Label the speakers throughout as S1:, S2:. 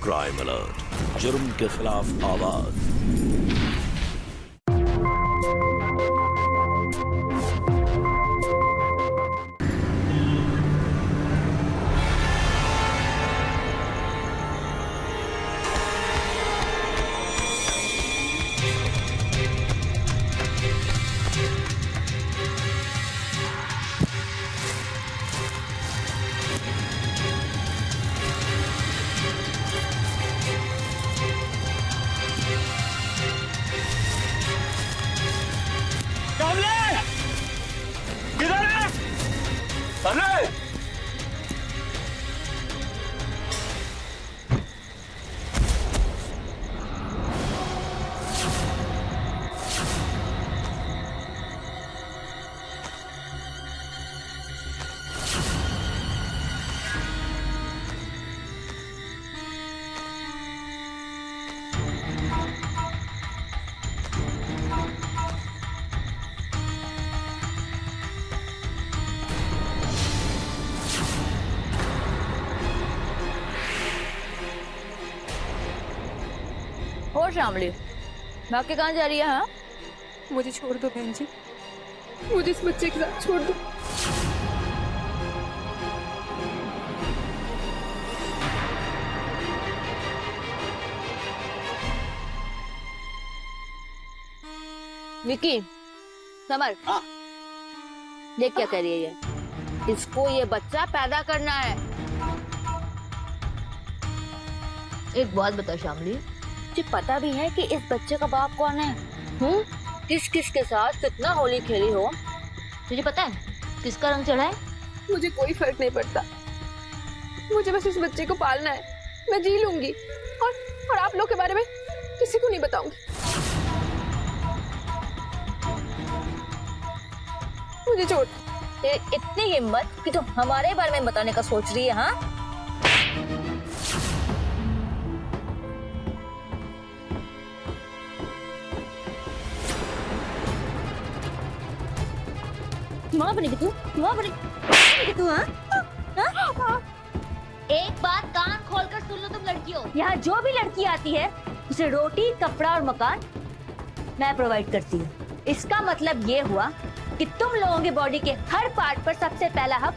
S1: Crime alert, जुर्म के खिलाफ आवाज।
S2: शामली, भाग के कहाँ जा रही है? हाँ,
S3: मुझे छोड़ दो बहन जी, मुझे इस बच्चे के साथ छोड़ दो।
S2: विकी, समर, देख क्या कर रही है ये? इसको ये बच्चा पैदा करना है। एक बात बता शामली, तुझे पता भी है कि इस बच्चे का बाप कौन है? किस किस के साथ कितना होली खेली हो? तुझे पता है किसका रंग चढ़ा है?
S3: मुझे कोई फर्क नहीं पड़ता, मुझे बस इस बच्चे को पालना है। मैं जी लूंगी और आप लोग के बारे में किसी को नहीं बताऊंगी। मुझे छोड़।
S2: तेरी इतनी हिम्मत कि तुम हमारे बारे में बताने का सोच रही है? हाँ, माँ बनेगी तू? माँ बनेगी तू? हाँ? एक बात कान खोलकर सुन लो तुम लड़कियों, यहाँ जो भी लड़की आती है उसे रोटी, कपड़ा और मकान मैं प्रोवाइड करती हूँ। इसका मतलब ये हुआ कि तुम लोगों की बॉडी के हर पार्ट पर सबसे पहला हक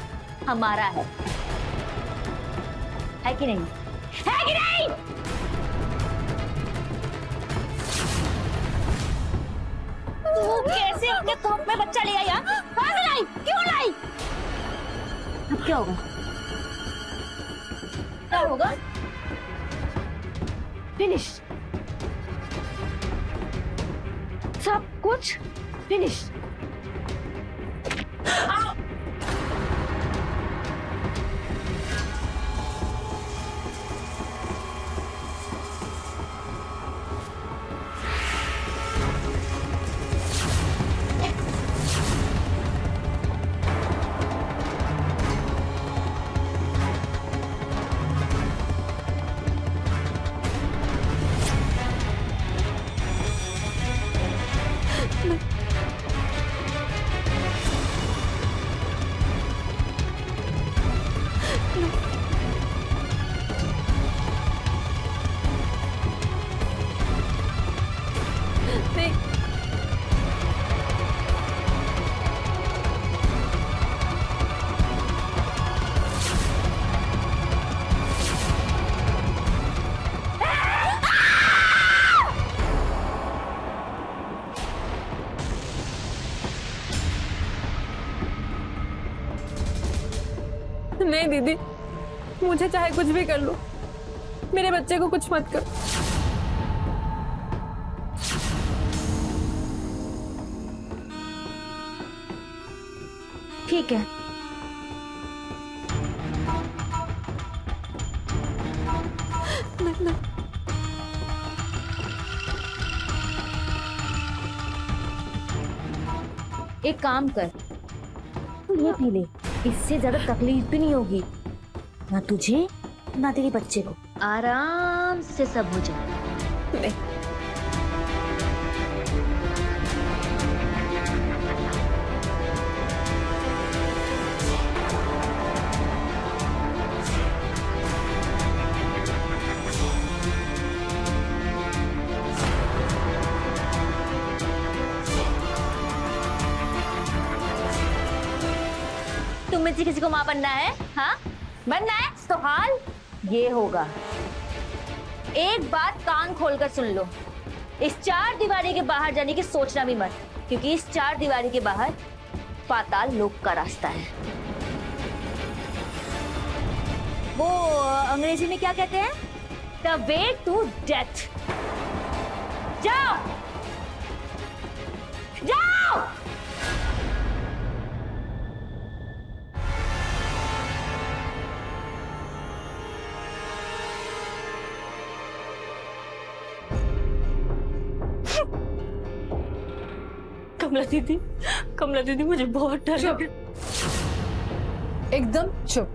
S2: हमारा है कि नहीं? है कि नहीं? तू कैसे अपने कोख में बच्चा ले आई? कहाँ से लाई? क्यों लाई? अब क्या होगा? क्या होगा? फिनिश, सब कुछ फिनिश।
S3: नहीं दीदी, मुझे चाहे कुछ भी कर लो, मेरे बच्चे को कुछ मत करो।
S2: ठीक है,
S3: नहीं।
S2: एक काम कर, तू ये पी ले, इससे ज्यादा तकलीफ भी नहीं होगी, ना तुझे ना तेरे बच्चे को। आराम से सब हो जाए।
S3: नहीं।
S2: से किसी को माँ बनना है? हाँ, बनना है तो हाल ये होगा। एक बात कान खोलकर सुन लो, इस चार दीवारी के बाहर जाने की सोचना भी मत, क्योंकि इस चार दीवारी के बाहर पाताल लोक का रास्ता है। वो अंग्रेजी में क्या कहते हैं? The way to death. जाओ जाओ।
S4: कमला दीदी मुझे बहुत डर लग रहा।
S3: एकदम चुप,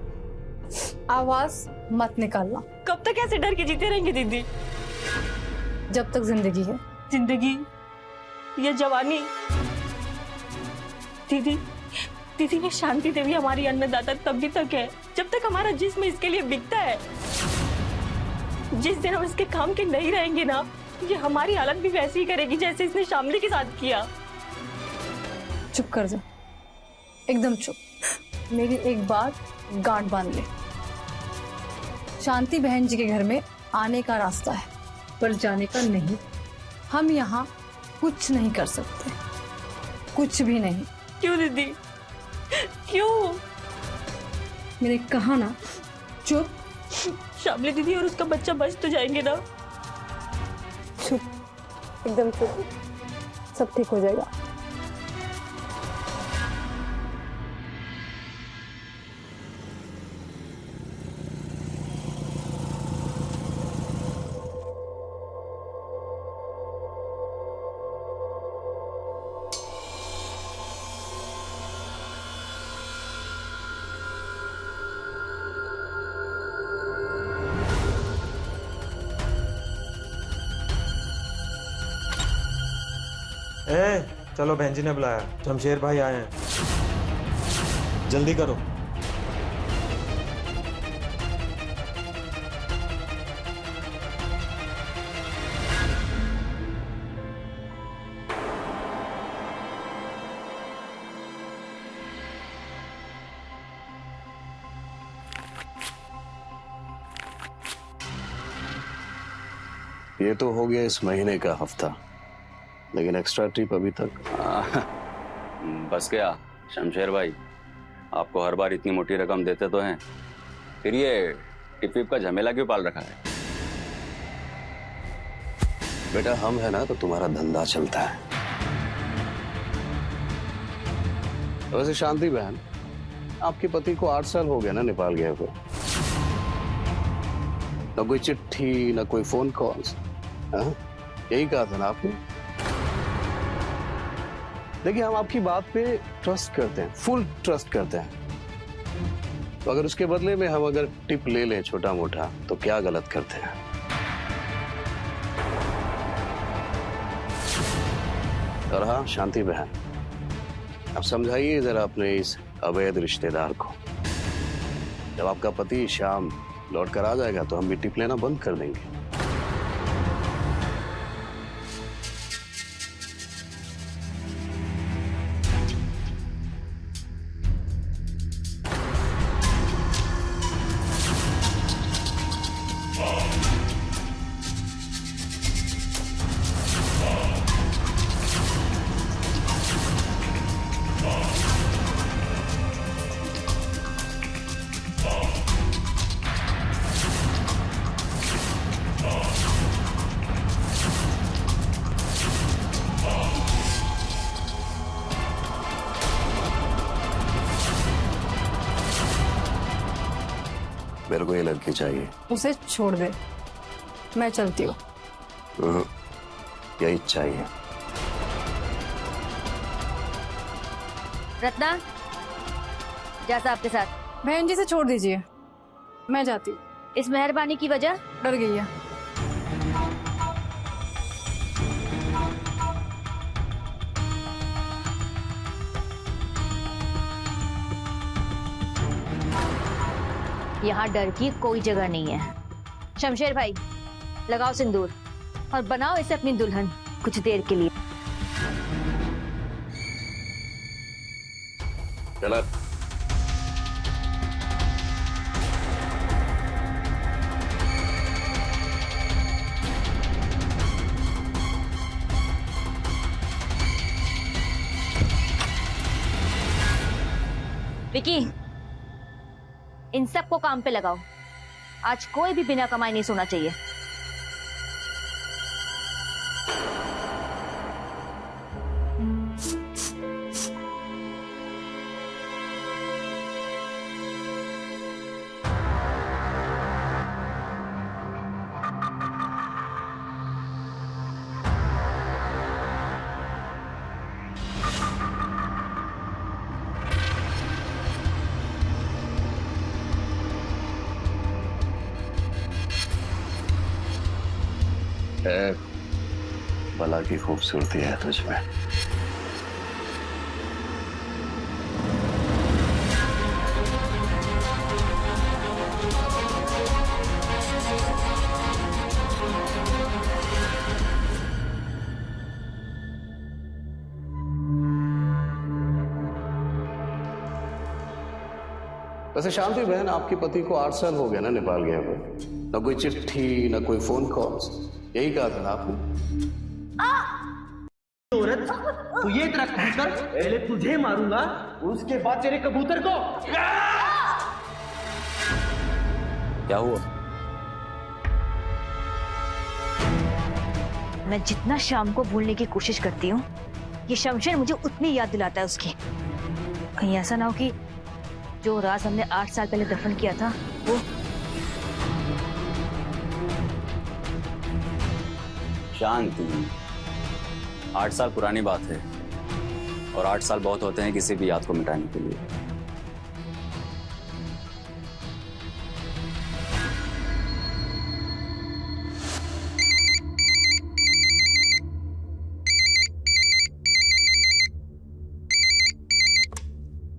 S3: आवाज मत निकालना।
S4: कब तक ऐसे डर के जीते रहेंगे दीदी?
S3: जब तक जिंदगी है।
S4: जिंदगी या जवानी? दीदी दीदी ये शांति देवी हमारी अन्नदाता तभी तक है जब तक हमारा जिस्म इसके लिए बिकता है। जिस दिन हम इसके काम के नहीं रहेंगे ना, ये हमारी हालत भी वैसी ही करेगी जैसे इसने शामली के साथ किया।
S3: चुप कर जा, एकदम चुप। मेरी एक बात गांठ बांध ले, शांति बहन जी के घर में आने का रास्ता है पर जाने का नहीं। हम यहाँ कुछ नहीं कर सकते, कुछ भी नहीं।
S4: क्यों दीदी, क्यों?
S3: मैंने कहा ना चुप।
S4: शामली दीदी और उसका बच्चा बच तो जाएंगे ना?
S3: चुप, एकदम चुप, सब ठीक हो जाएगा।
S5: चलो, बहन जी ने बुलाया, शमशेर भाई आए हैं, जल्दी करो।
S6: ये तो हो गया इस महीने का हफ्ता, लेकिन एक्स्ट्रा ट्रिप अभी तक।
S7: बस क्या शमशेर भाई, आपको हर बार इतनी मोटी रकम देते तो हैं, फिर ये टिप विप का झमेला क्यों पाल रखा है?
S6: बेटा हम है ना तो तुम्हारा धंधा चलता है। वैसे शांति बहन, आपके पति को 8 साल हो गया ना नेपाल गए हुए। ना कोई चिट्ठी, ना कोई फोन कॉल्स। यही कहा था ना आपने? देखिए हम आपकी बात पे ट्रस्ट करते हैं, फुल ट्रस्ट करते हैं। तो अगर उसके बदले में हम अगर टिप ले लें छोटा मोटा, तो क्या गलत करते हैं? और हाँ शांति बहन, अब समझाइए जरा अपने इस अवैध रिश्तेदार को। जब आपका पति शाम लौट कर आ जाएगा तो हम भी टिप लेना बंद कर देंगे। मेरे को ये लड़की चाहिए।
S3: उसे छोड़ दे, मैं चलती हूँ।
S6: यही चाहिए।
S2: रत्ना, जा साहब के साथ।
S3: बहन जी से छोड़ दीजिए, मैं जाती हूँ।
S2: इस मेहरबानी की वजह?
S3: डर गई है।
S2: यहाँ डर की कोई जगह नहीं है। शमशेर भाई, लगाओ सिंदूर और बनाओ इसे अपनी दुल्हन कुछ देर के लिए।
S6: चला।
S2: विकी, इन सबको काम पे लगाओ। आज कोई भी बिना कमाई नहीं सोना चाहिए।
S6: भला की खूबसूरती है तुझ में। वैसे शांति बहन, आपके पति को 8 साल हो गया ना नेपाल गया हुए। ना कोई चिट्ठी, ना कोई फोन कॉल्स, यही कहा था ना आपने?
S8: औरत, तू ये तेरा कबूतर, पहले तुझे मारूंगा और उसके बाद तेरे कबूतर को।
S7: क्या हुआ?
S2: मैं जितना शाम को भूलने की कोशिश करती हूँ, ये शमशेर मुझे उतनी याद दिलाता है उसकी। कहीं ऐसा ना हो कि जो राज हमने 8 साल पहले दफन किया था वो।
S7: शांति, 8 साल पुरानी बात है और 8 साल बहुत होते हैं किसी भी याद को मिटाने के लिए।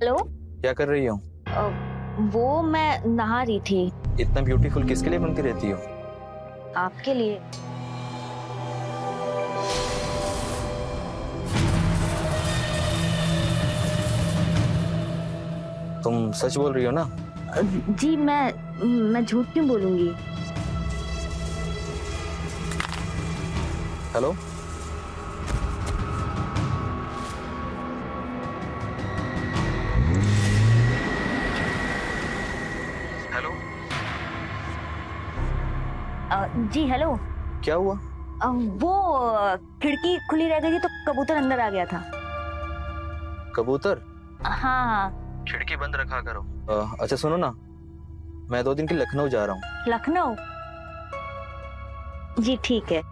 S2: हेलो,
S9: क्या कर रही हो?
S2: वो मैं नहा रही थी।
S9: इतना ब्यूटीफुल किसके लिए बनती रहती हो?
S2: आपके लिए।
S9: तुम सच बोल रही हो ना?
S2: जी, मैं झूठ क्यों बोलूंगी?
S9: हेलो, हेलो,
S2: जी हेलो।
S9: क्या हुआ?
S2: वो खिड़की खुली रह गई थी तो कबूतर अंदर आ गया था।
S9: कबूतर?
S2: हाँ।
S9: खिड़की बंद रखा करो। अच्छा सुनो ना, मैं 2 दिन के लिए लखनऊ जा रहा हूँ।
S2: लखनऊ? जी ठीक है।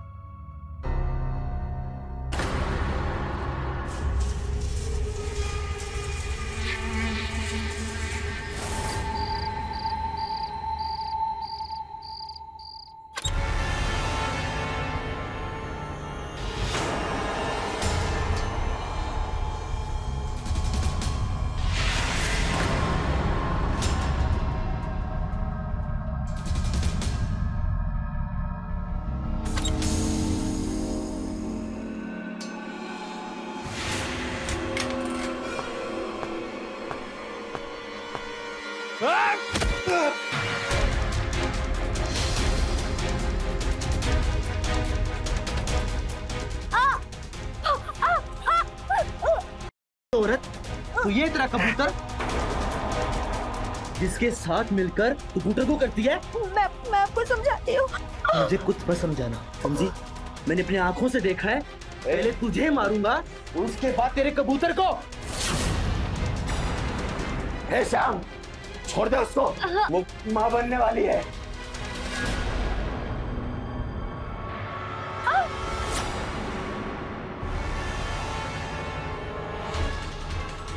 S8: औरत, तू ये तेरा कबूतर, जिसके साथ मिलकर तू कबूतर को करती है।
S3: मैं आपको समझाती हूँ।
S8: मुझे कुछ मत समझाना, समझी? मैंने अपनी आंखों से देखा है। पहले तुझे मारूंगा और उसके बाद तेरे कबूतर को। हे श्याम, छोड़ दे उसको, वो मां बनने वाली है।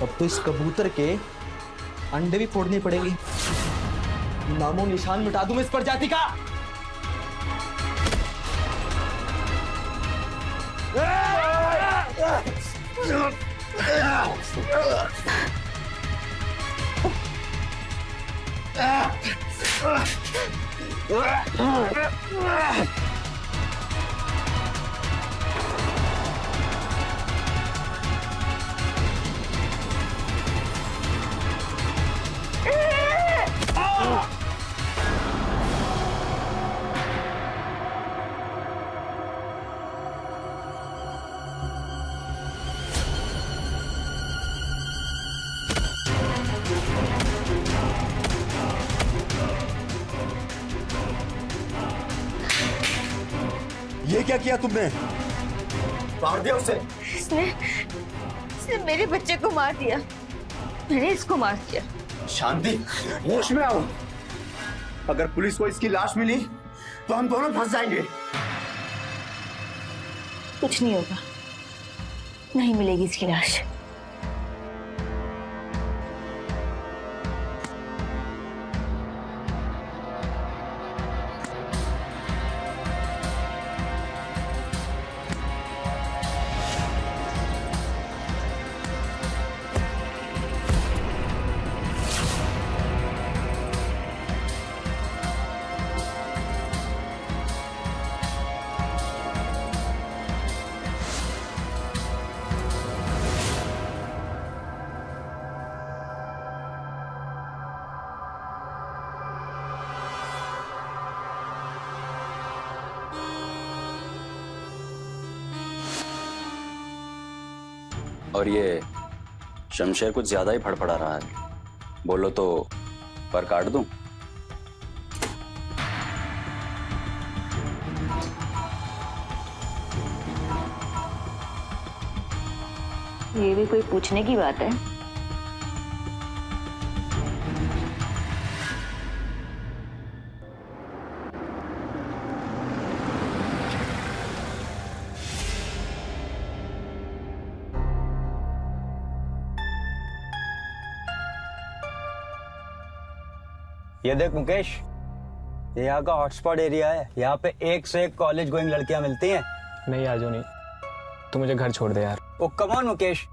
S8: अब तो इस कबूतर के अंडे भी फोड़ने पड़ेंगे। नामो निशान मिटा दूं मैं इस प्रजाति का।
S10: ये क्या किया तुमने? मार दिया उसे।
S2: इसने मेरे बच्चे को मार दिया। मैंने इसको मार दिया।
S10: शांति, होश में आओ। अगर पुलिस को इसकी लाश मिली तो हम दोनों फंस जाएंगे।
S2: कुछ नहीं होगा, नहीं मिलेगी इसकी लाश।
S7: और ये शमशेर कुछ ज्यादा ही फड़फड़ा रहा है, बोलो तो पर काट दूं?
S2: ये भी कोई पूछने की बात है?
S11: ये देख मुकेश, ये यहाँ का हॉटस्पॉट एरिया है। यहाँ पे एक से एक कॉलेज गोइंग लड़कियां मिलती हैं।
S12: नहीं आजो नहीं, तू मुझे घर छोड़ दे यार।
S11: ओ कम ऑन मुकेश,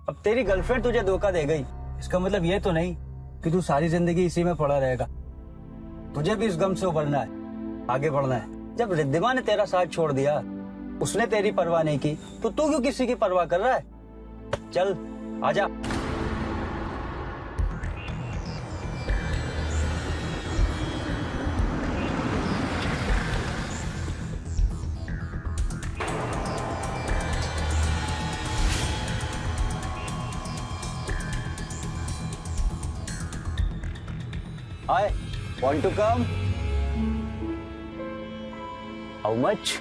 S11: अब तेरी गर्लफ्रेंड तुझे धोखा दे गई, इसका मतलब ये तो नहीं कि तू सारी जिंदगी इसी में पड़ा रहेगा। तुझे भी इस गम से उभरना है, आगे बढ़ना है। जब रिद्धिमा ने तेरा साथ छोड़ दिया, उसने तेरी परवाह नहीं की, तो तू क्यों किसी की परवाह कर रहा है? चल आजा। Hi, want to come? How much?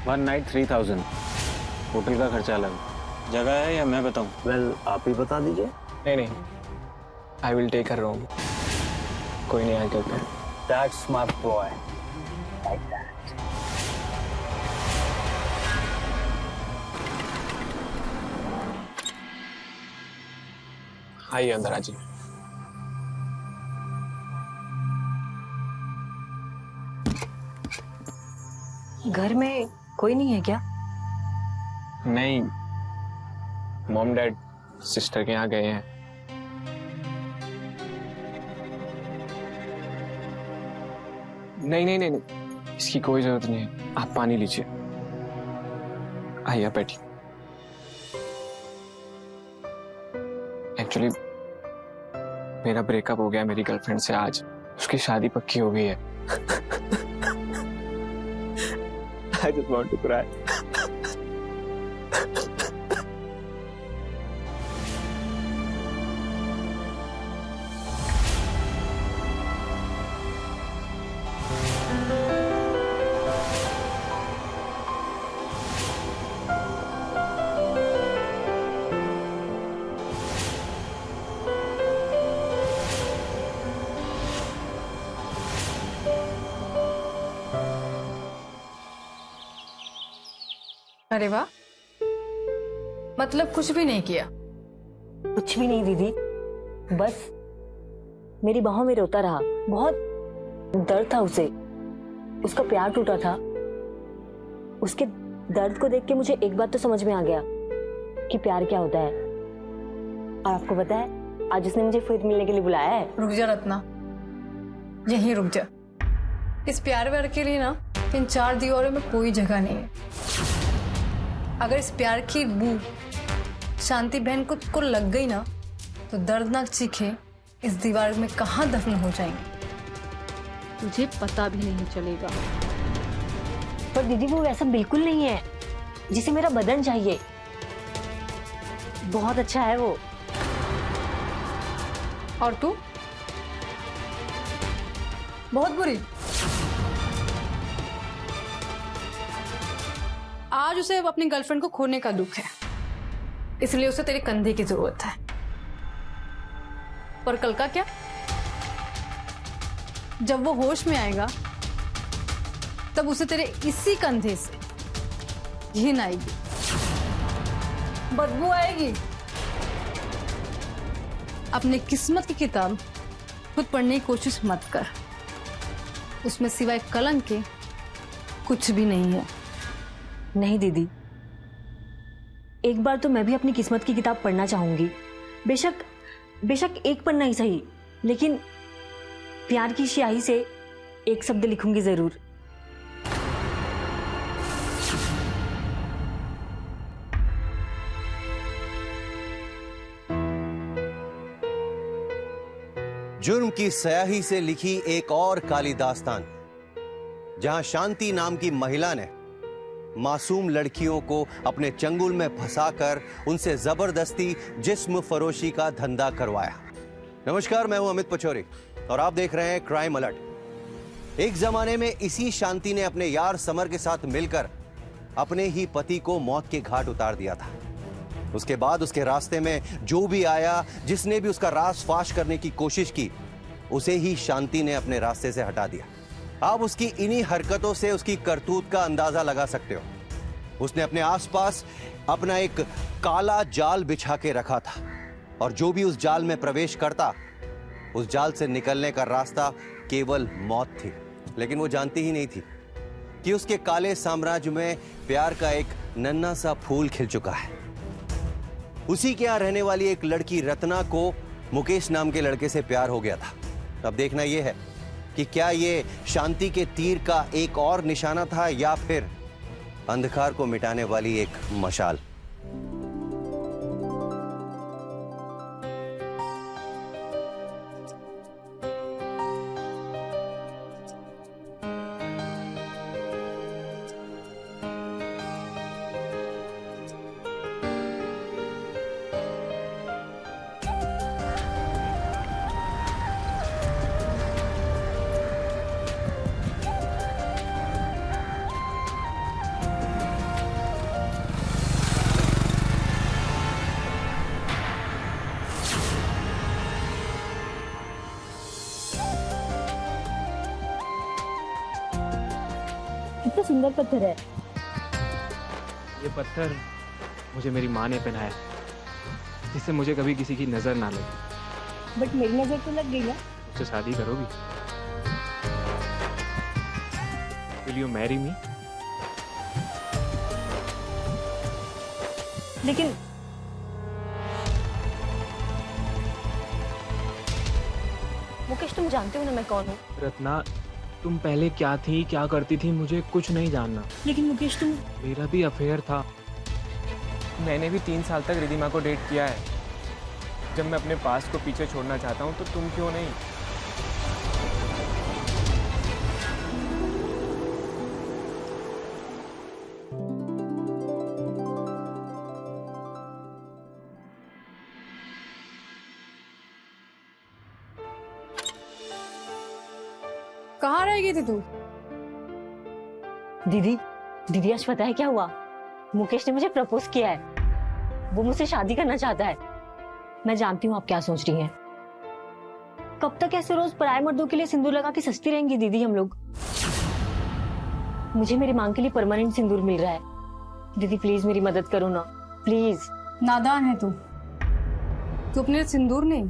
S12: 1 night 3000, hotel का खर्चा अलग। जगह है या मैं बताऊं?
S11: Well, आप ही बता दीजिए।
S12: नहीं, I will take her room. कोई नहीं, आ करके।
S11: That's my boy. Like that.
S12: आइए अंदर आ जाइए।
S4: घर में कोई नहीं है क्या?
S12: नहीं, मॉम डैड सिस्टर के यहाँ गए हैं। नहीं नहीं नहीं नहीं, इसकी कोई जरूरत नहीं है। आप पानी लीजिए। आइए बैठिए। एक्चुअली मेरा ब्रेकअप हो गया मेरी गर्लफ्रेंड से आज। उसकी शादी पक्की हो गई है। I just want to cry.
S3: अरे वाह, मतलब कुछ भी नहीं किया?
S2: कुछ भी नहीं दीदी, बस मेरी बाहों में रोता रहा। बहुत दर्द था उसे, उसका प्यार टूटा था। उसके दर्द को देख के मुझे एक बात तो समझ में आ गया कि प्यार क्या होता है। और आपको पता है, आज उसने मुझे फिर मिलने के लिए बुलाया है।
S3: रुक जा रत्ना, यहीं रुक जा। इस प्यार व्यार के लिए ना इन 4 दीवारों में कोई जगह नहीं है। अगर इस प्यार की बू शांति बहन को लग गई ना, तो दर्दनाक चीखें इस दीवार में कहाँ दफन हो जाएंगी, तुझे पता भी नहीं चलेगा।
S2: पर दीदी वो वैसा बिल्कुल नहीं है जिसे मेरा बदन चाहिए। बहुत अच्छा है वो।
S3: और तू बहुत बुरी। आज उसे अब अपनी गर्लफ्रेंड को खोने का दुख है, इसलिए उसे तेरे कंधे की जरूरत है। पर कल का क्या? जब वो होश में आएगा तब उसे तेरे इसी कंधे से घिन आएगी, बदबू आएगी। अपने किस्मत की किताब खुद पढ़ने की कोशिश मत कर, उसमें सिवाय कलंक के कुछ भी नहीं है।
S4: नहीं दीदी, एक बार तो मैं भी अपनी किस्मत की किताब पढ़ना चाहूंगी। बेशक एक पन्ना ही सही, लेकिन प्यार की स्याही से एक शब्द लिखूंगी जरूर।
S13: जुर्म की स्याही से लिखी एक और काली दास्तान, जहां शांति नाम की महिला ने मासूम लड़कियों को अपने चंगुल में फंसाकर उनसे जबरदस्ती जिस्म फरोशी का धंधा करवाया। नमस्कार, मैं हूं अमित पचौरी और आप देख रहे हैं क्राइम अलर्ट। एक जमाने में इसी शांति ने अपने यार समर के साथ मिलकर अपने ही पति को मौत के घाट उतार दिया था। उसके बाद उसके रास्ते में जो भी आया, जिसने भी उसका राज फाश करने की कोशिश की, उसे ही शांति ने अपने रास्ते से हटा दिया। आप उसकी इन्हीं हरकतों से उसकी करतूत का अंदाजा लगा सकते हो। उसने अपने आसपास अपना एक काला जाल बिछा के रखा था और जो भी उस जाल में प्रवेश करता, उस जाल से निकलने का रास्ता केवल मौत थी। लेकिन वो जानती ही नहीं थी कि उसके काले साम्राज्य में प्यार का एक नन्हा सा फूल खिल चुका है। उसी के यहां रहने वाली एक लड़की रत्ना को मुकेश नाम के लड़के से प्यार हो गया था। अब देखना यह है कि क्या ये शांति के तीर का एक और निशाना था या फिर अंधकार को मिटाने वाली एक मशाल।
S4: कितना सुंदर पत्थर है।
S12: ये पत्थर मुझे मेरी माँ ने पहनाया, जिससे मुझे कभी किसी की नजर ना लगे।
S4: बट मेरी नजर तो लग गई ना।
S12: मुझसे शादी करोगी? Will you marry me?
S4: लेकिन मुकेश, तुम जानते हो ना मैं कौन हूँ।
S12: रत्ना, तुम पहले क्या थी, क्या करती थी, मुझे कुछ नहीं जानना।
S4: लेकिन मुकेश, तुम...
S12: मेरा भी अफेयर था। मैंने भी 3 साल तक रिधिमा को डेट किया है। जब मैं अपने पास को पीछे छोड़ना चाहता हूँ तो तुम क्यों नहीं?
S3: कहाँ रह गई थी तू?
S4: दीदी आज पता है क्या हुआ? मुकेश ने मुझे प्रपोज किया है। वो मुझसे शादी करना चाहता है। मैं जानती हूँ आप क्या सोच रही हैं। कब तक ऐसे रोज पराये मर्दों के लिए सिंदूर लगा के सजती रहेंगी दीदी हम लोग? मुझे मेरी मांग के लिए परमानेंट सिंदूर मिल रहा है। दीदी प्लीज मेरी मदद करो ना, प्लीज।
S3: नादान है तू अपने सिंदूर नहीं,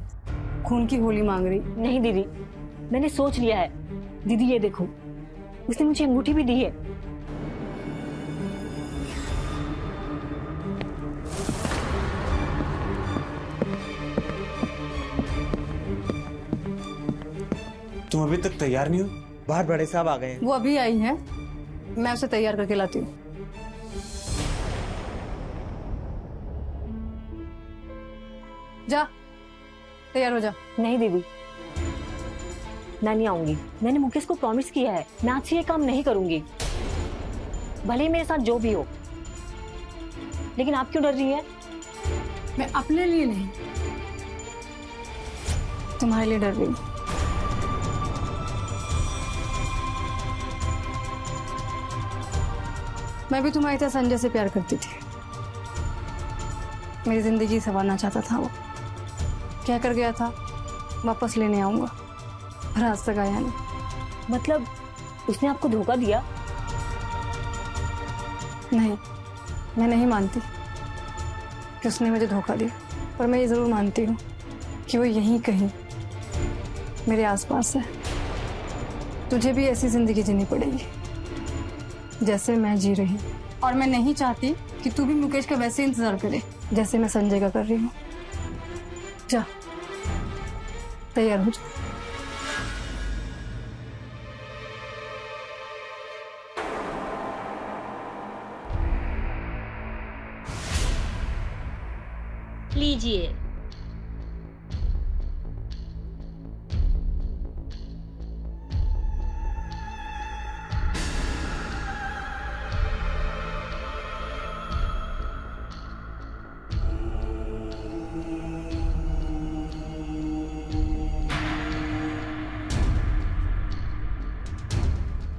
S3: खून की होली मांग रही।
S4: नहीं दीदी, मैंने सोच लिया है। दीदी ये देखो, उसने मुझे अंगूठी भी दी है।
S5: तुम अभी तक तैयार नहीं हो? बाहर बड़े साहब आ गए हैं।
S3: वो अभी आई है, मैं उसे तैयार करके लाती हूँ। जा, तैयार हो जा।
S4: नहीं दीदी, मैं नहीं आऊंगी। मैंने मुकेश को प्रॉमिस किया है, मैं आज से ये काम नहीं करूंगी, भले ही मेरे साथ जो भी हो। लेकिन आप क्यों डर रही है?
S3: मैं अपने लिए नहीं, तुम्हारे लिए डर रही हूँ। मैं भी तुम्हारी तरह संजय से प्यार करती थी। मेरी जिंदगी संवारना चाहता था वो। क्या कर गया था, वापस लेने आऊंगा, पर आज तक आया नहीं।
S4: मतलब उसने आपको धोखा दिया?
S3: नहीं, मैं नहीं मानती कि उसने मुझे धोखा दिया, पर मैं ये जरूर मानती हूँ कि वो यहीं कहीं मेरे आसपास है। तुझे भी ऐसी जिंदगी जीनी पड़ेगी जैसे मैं जी रही हूँ, और मैं नहीं चाहती कि तू भी मुकेश का वैसे इंतजार करे जैसे मैं संजय का कर रही हूँ। जा, तैयार हो जा।
S2: लीजिए।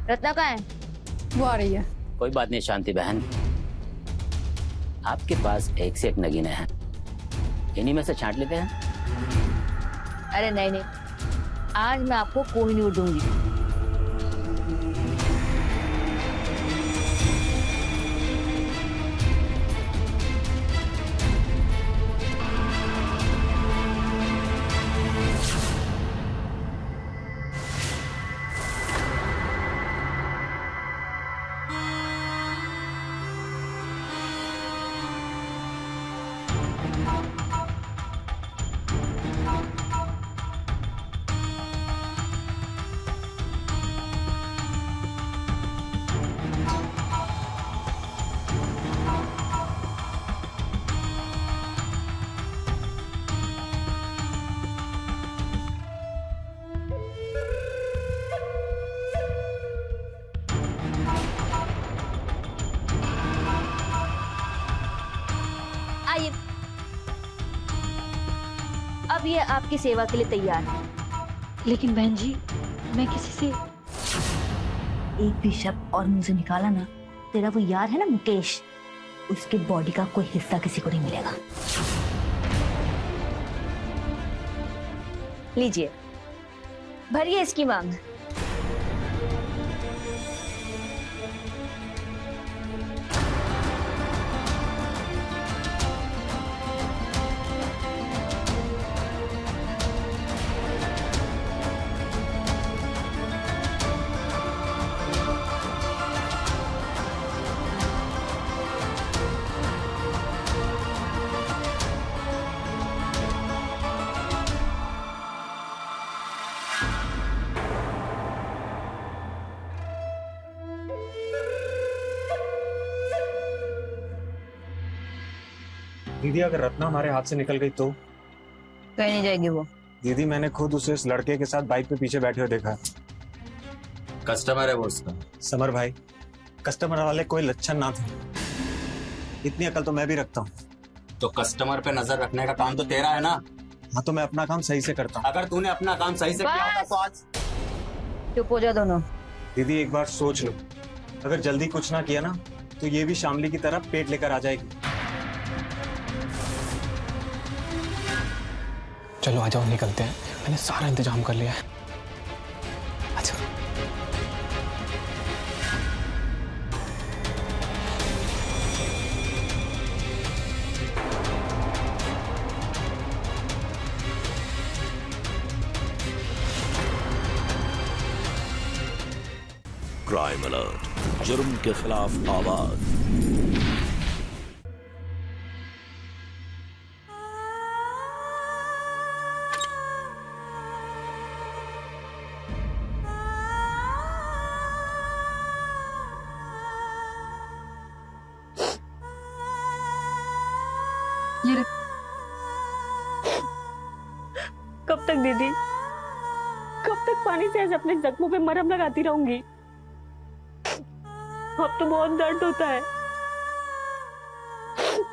S2: रत्ना कहाँ है?
S3: वो आ रही है।
S14: कोई बात नहीं शांति बहन, आपके पास एक से एक नगीने हैं, इन्हीं में से छांट लेते हैं।
S2: अरे नहीं नहीं, आज मैं आपको कोई नहीं उड़ूंगी। आइए, अब ये आपकी सेवा के लिए तैयार है।
S4: लेकिन बहन जी, मैं किसी से
S2: एक भी शब्द और मुंह से निकाला ना, तेरा वो यार है ना मुकेश, उसके बॉडी का कोई हिस्सा किसी को नहीं मिलेगा। लीजिए, भरिए इसकी मांग।
S5: दीदी, अगर रत्ना हमारे हाथ से निकल गई तो?
S2: कहीं नहीं जाएगी वो।
S5: दीदी, मैंने खुद उसे इस लड़के के साथ बाइक पे पीछे बैठे हुए देखा है।
S7: कस्टमर है वो उसका।
S5: समर भाई, कस्टमर वाले कोई लक्षण ना थे। इतनी अकल तो मैं भी रखता हूँ।
S7: तो कस्टमर पे नजर रखने का काम तो तेरा है ना?
S5: हाँ, तो मैं अपना काम सही से करता हूँ।
S7: अगर तूने अपना काम सही से किया होता तो आज।
S2: चुप हो जा दोनों।
S5: दीदी, एक बार सोच लो, अगर जल्दी कुछ ना किया ना तो ये भी शामली की तरह पेट लेकर आ जाएगी।
S12: चलो आ जाओ, निकलते हैं। मैंने सारा इंतजाम कर लिया है। अच्छा,
S1: क्राइम अलर्ट, जुर्म के खिलाफ आवाज।
S4: कब तक दीदी, कब तक पानी से ऐसे अपने जख्मों पे मरहम लगाती रहूंगी? अब तो बहुत दर्द होता है,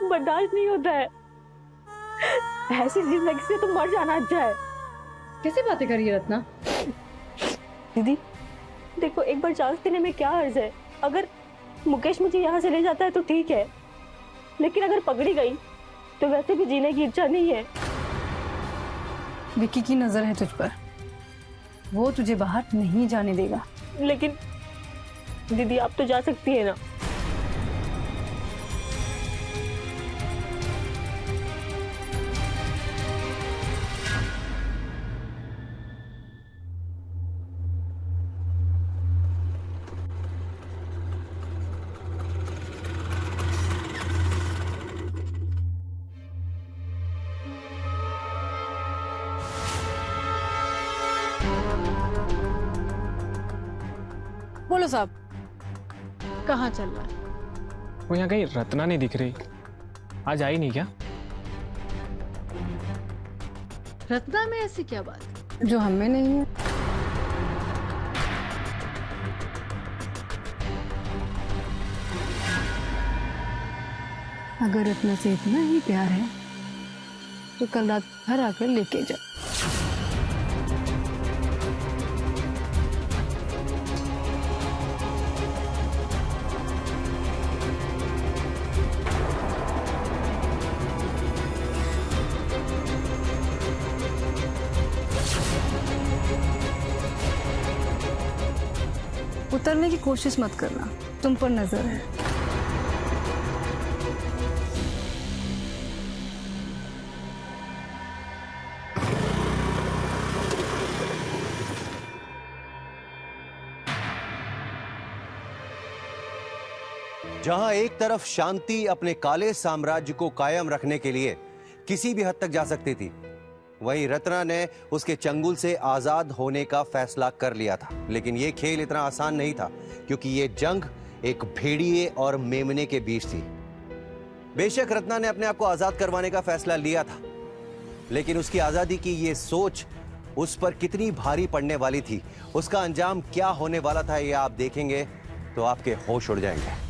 S4: बर्दाश्त नहीं होता है। ऐसी जिंदगी से तो मर जाना अच्छा है।
S3: कैसी बातें कर रही है रत्ना?
S4: दीदी देखो, एक बार चांस देने में क्या अर्ज है? अगर मुकेश मुझे यहाँ से ले जाता है तो ठीक है, लेकिन अगर पकड़ी गई तो वैसे भी जीने की इच्छा नहीं है।
S3: विक्की की नजर है तुझ पर, वो तुझे बाहर नहीं जाने देगा।
S4: लेकिन दीदी आप तो जा सकती है ना।
S3: बोलो साहब,
S12: कहाँ चल रहा है? वो यहाँ कहीं रत्ना नहीं दिख रही, आज आई नहीं क्या?
S15: रत्ना में ऐसी क्या बात
S3: जो हमें नहीं है? अगर रत्ना से इतना ही प्यार है तो कल रात घर आकर लेके जा। उतरने की कोशिश मत करना, तुम पर नजर है।
S13: जहां एक तरफ शांति अपने काले साम्राज्य को कायम रखने के लिए किसी भी हद तक जा सकती थी, वहीं रत्ना ने उसके चंगुल से आजाद होने का फैसला कर लिया था। लेकिन यह खेल इतना आसान नहीं था, क्योंकि यह जंग एक भेड़िए और मेमने के बीच थी। बेशक रत्ना ने अपने आप को आजाद करवाने का फैसला लिया था, लेकिन उसकी आजादी की यह सोच उस पर कितनी भारी पड़ने वाली थी, उसका अंजाम क्या होने वाला था, यह आप देखेंगे तो आपके होश उड़ जाएंगे।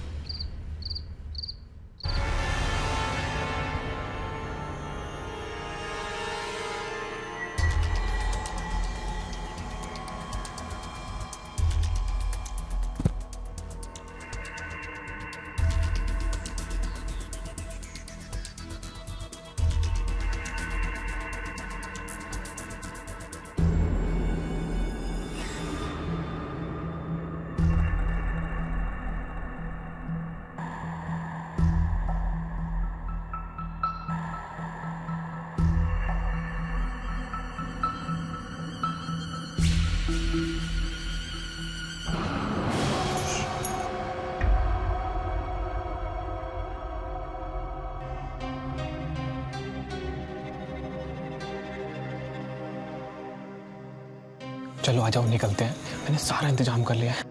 S12: चलो आ जाओ, निकलते हैं। मैंने सारा इंतजाम कर लिया है।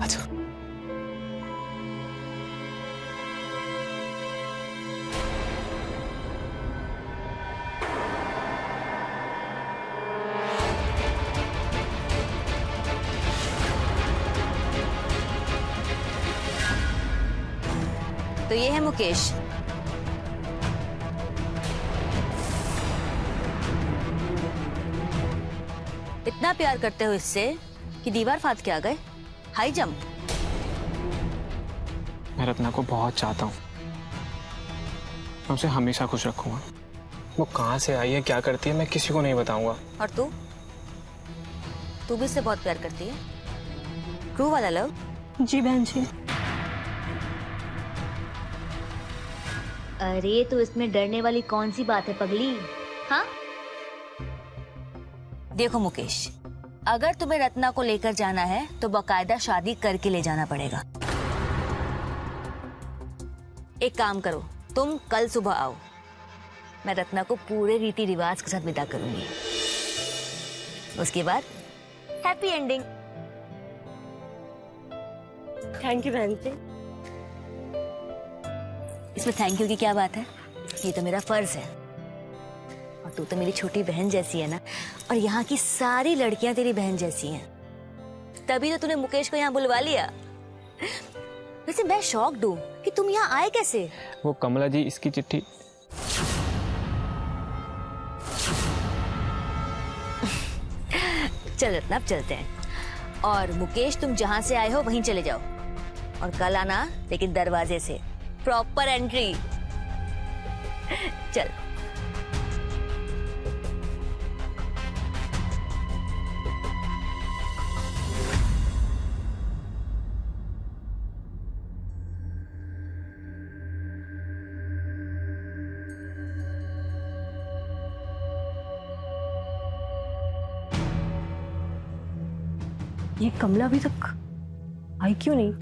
S12: अच्छा
S2: तो ये है मुकेश। इतना प्यार करते हो इससे कि दीवार फाड़ के आ गए। High jump.
S12: मैं रत्ना को बहुत चाहता हूँ, मैं उसे हमेशा खुश रखूंगा। वो कहाँ से आई है, क्या करती है, मैं किसी को नहीं बताऊंगा।
S2: और तू भी इससे बहुत प्यार करती है? ट्रू वाला लव?
S4: जी बहन जी।
S2: अरे तो इसमें डरने वाली कौन सी बात है पगली? हाँ देखो मुकेश, अगर तुम्हें रत्ना को लेकर जाना है तो बाकायदा शादी करके ले जाना पड़ेगा। एक काम करो, तुम कल सुबह आओ, मैं रत्ना को पूरे रीति रिवाज के साथ विदा करूंगी। उसके बाद हैप्पी एंडिंग।
S4: थैंक यू बहन जी।
S2: इसमें थैंक यू की क्या बात है? ये तो मेरा फर्ज है, और तू तो मेरी छोटी बहन जैसी है ना, और यहाँ की सारी लड़कियां तेरी बहन जैसी हैं। तभी तो तूने मुकेश को यहाँ बुलवा लिया। वैसे मैं शॉक्ड हूँ कि तुम यहाँ आए कैसे?
S12: वो कमला जी, इसकी चिट्ठी।
S2: चल रत्ना, अब चलते हैं। और मुकेश, तुम जहां से आए हो वहीं चले जाओ। और कल आना, लेकिन दरवाजे से, प्रॉपर एंट्री। चल।
S4: ये कमला अभी तक आई क्यों नहीं?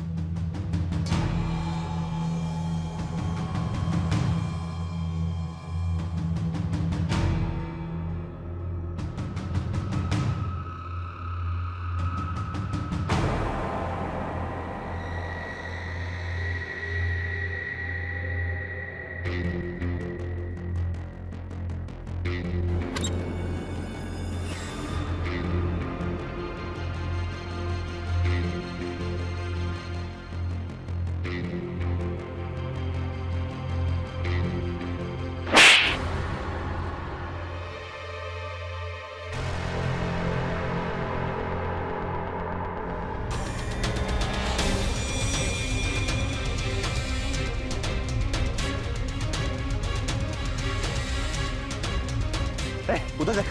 S10: उधर देख।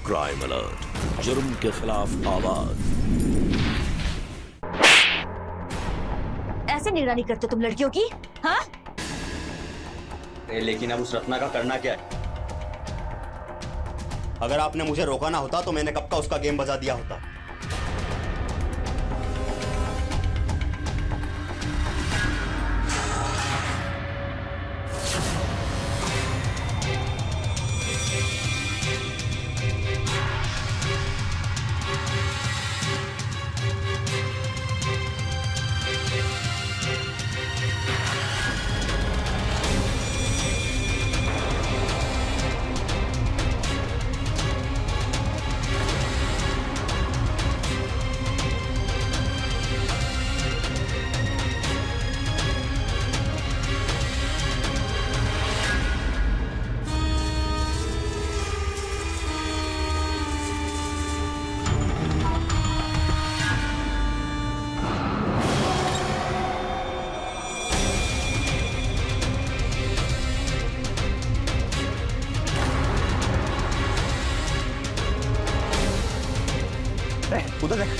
S1: क्राइम अलर्ट, जुर्म के खिलाफ आवाज।
S2: ऐसे निगरानी करते तुम लड़कियों की? हाँ?
S10: लेकिन अब उस रत्ना का करना क्या है? अगर आपने मुझे रोका ना होता तो मैंने कब का उसका गेम बजा दिया होता। उधर देख।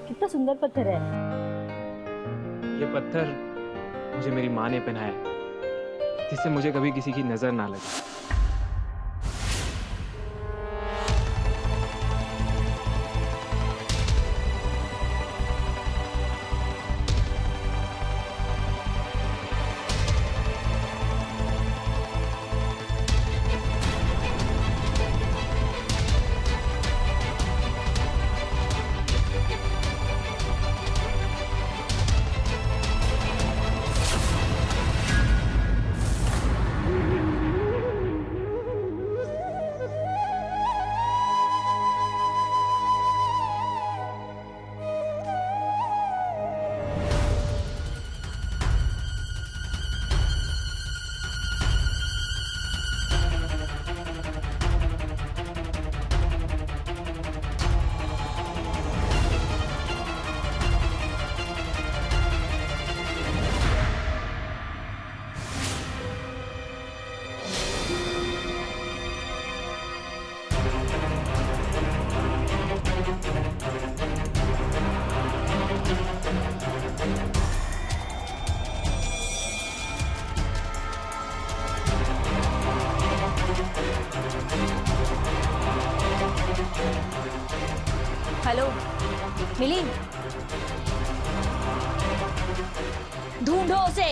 S4: कितना सुंदर पत्थर है।
S12: ये पत्थर मुझे मेरी माँ ने पहनाया, जिससे मुझे कभी किसी की नजर ना लगे।
S2: हेलो, मिली? ढूंढो उसे।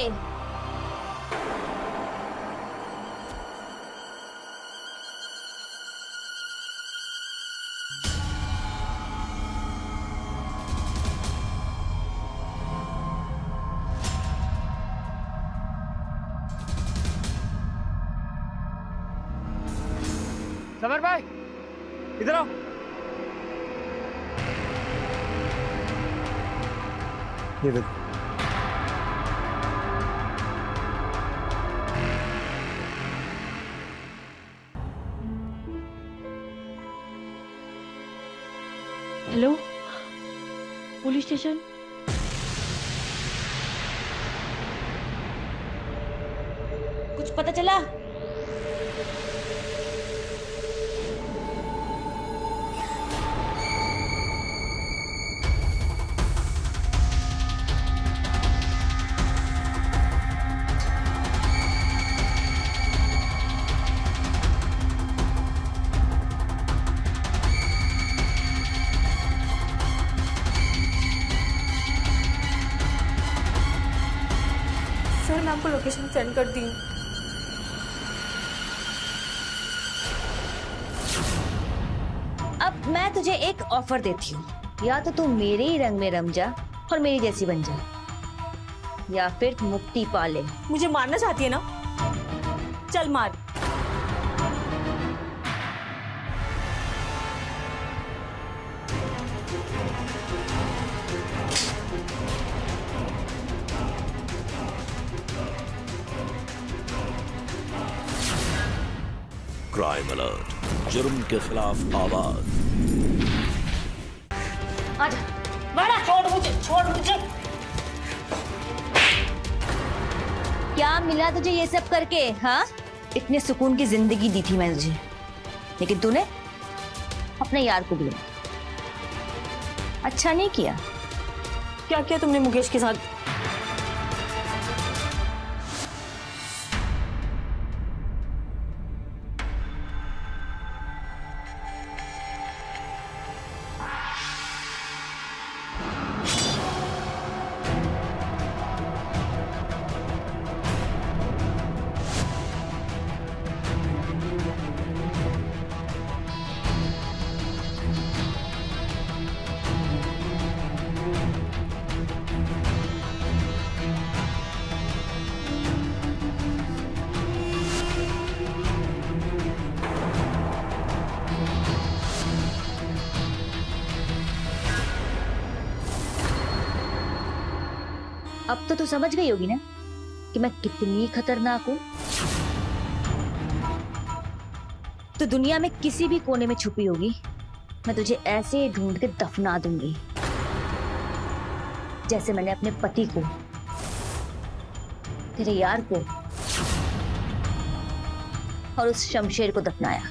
S12: समर भाई इधर आओ।
S8: ये देखो।
S4: Hello, police station.
S2: कुछ पता चला?
S4: सर मैं आपको लोकेशन सेंड कर दी हूँ।
S2: अब मैं तुझे एक ऑफर देती हूँ, या तो तू मेरे ही रंग में रम जा और मेरी जैसी बन जा, या फिर मुक्ति पा ले।
S4: मुझे मारना चाहती है ना? चल मार।
S1: क्राइम अलर्ट, जुर्म के खिलाफ आवाज।
S2: आजा, बड़ा छोड़ मुझे, छोड़ मुझे। क्या मिला तुझे ये सब करके? हाँ, इतने सुकून की जिंदगी दी थी मैं तुझे, लेकिन तूने अपने यार को बुलाया। अच्छा नहीं किया।
S4: क्या किया तुमने मुकेश के साथ?
S2: अब तो तू समझ गई होगी ना कि मैं कितनी खतरनाक हूं। तो दुनिया में किसी भी कोने में छुपी होगी, मैं तुझे ऐसे ढूंढ के दफना दूंगी, जैसे मैंने अपने पति को, तेरे यार को और उस शमशेर को दफनाया।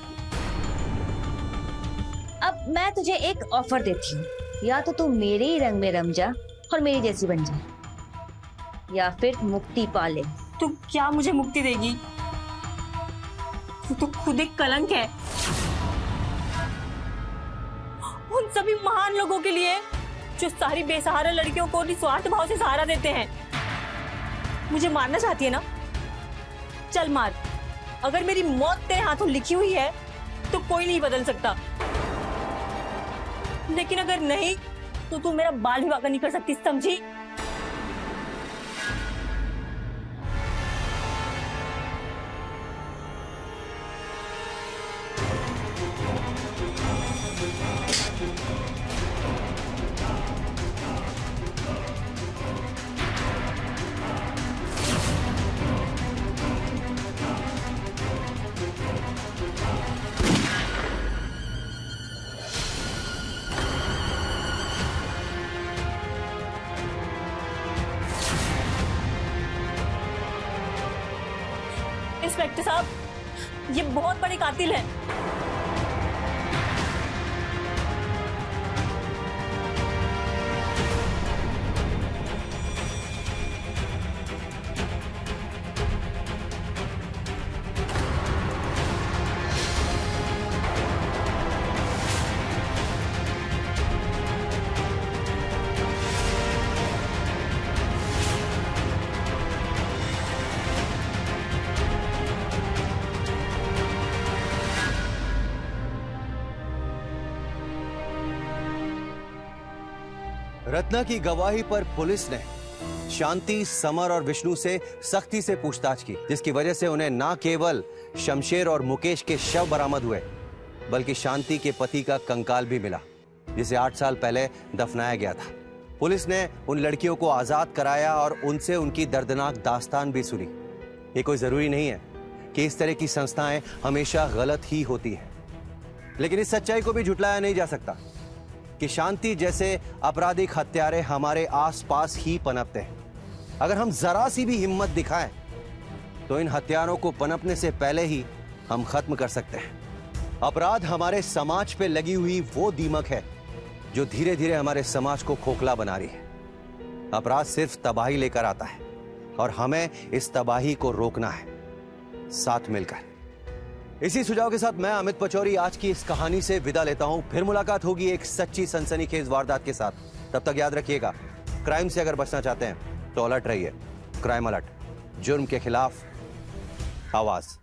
S2: अब मैं तुझे एक ऑफर देती हूँ, या तो तू मेरे ही रंग में रम जा और मेरी जैसी बन जा, या फिर मुक्ति पा ले।
S4: तू क्या मुझे मुक्ति देगी? तू तो खुद एक कलंक है उन सभी महान लोगों के लिए जो सारी बेसहारा लड़कियों को निस्वार्थ भाव से सहारा देते हैं। मुझे मारना चाहती है ना? चल मार। अगर मेरी मौत तेरे हाथों लिखी हुई है तो कोई नहीं बदल सकता, लेकिन अगर नहीं तो तू मेरा बाल भी वाका नहीं कर सकती, समझी? इंस्पेक्टर साहब, ये बहुत बड़े कातिल हैं।
S13: रत्ना की गवाही पर पुलिस ने शांति, समर और विष्णु से सख्ती से पूछताछ की, जिसकी वजह से उन्हें न केवल शमशेर और मुकेश के शव बरामद हुए, बल्कि शांति के पति का कंकाल भी मिला, जिसे 8 साल पहले दफनाया गया था। पुलिस ने उन लड़कियों को आजाद कराया और उनसे उनकी दर्दनाक दास्तान भी सुनी। ये कोई जरूरी नहीं है कि इस तरह की संस्थाएं हमेशा गलत ही होती हैं, लेकिन इस सच्चाई को भी झुटलाया नहीं जा सकता कि शांति जैसे आपराधिक हत्यारे हमारे आसपास ही पनपते हैं। अगर हम जरा सी भी हिम्मत दिखाएं तो इन हत्यारों को पनपने से पहले ही हम खत्म कर सकते हैं। अपराध हमारे समाज पे लगी हुई वो दीमक है जो धीरे धीरे हमारे समाज को खोखला बना रही है। अपराध सिर्फ तबाही लेकर आता है और हमें इस तबाही को रोकना है, साथ मिलकर। इसी सुझाव के साथ मैं अमित पचौरी आज की इस कहानी से विदा लेता हूं। फिर मुलाकात होगी एक सच्ची सनसनीखेज वारदात के साथ। तब तक याद रखिएगा, क्राइम से अगर बचना चाहते हैं तो अलर्ट रहिए। क्राइम अलर्ट, जुर्म के खिलाफ आवाज।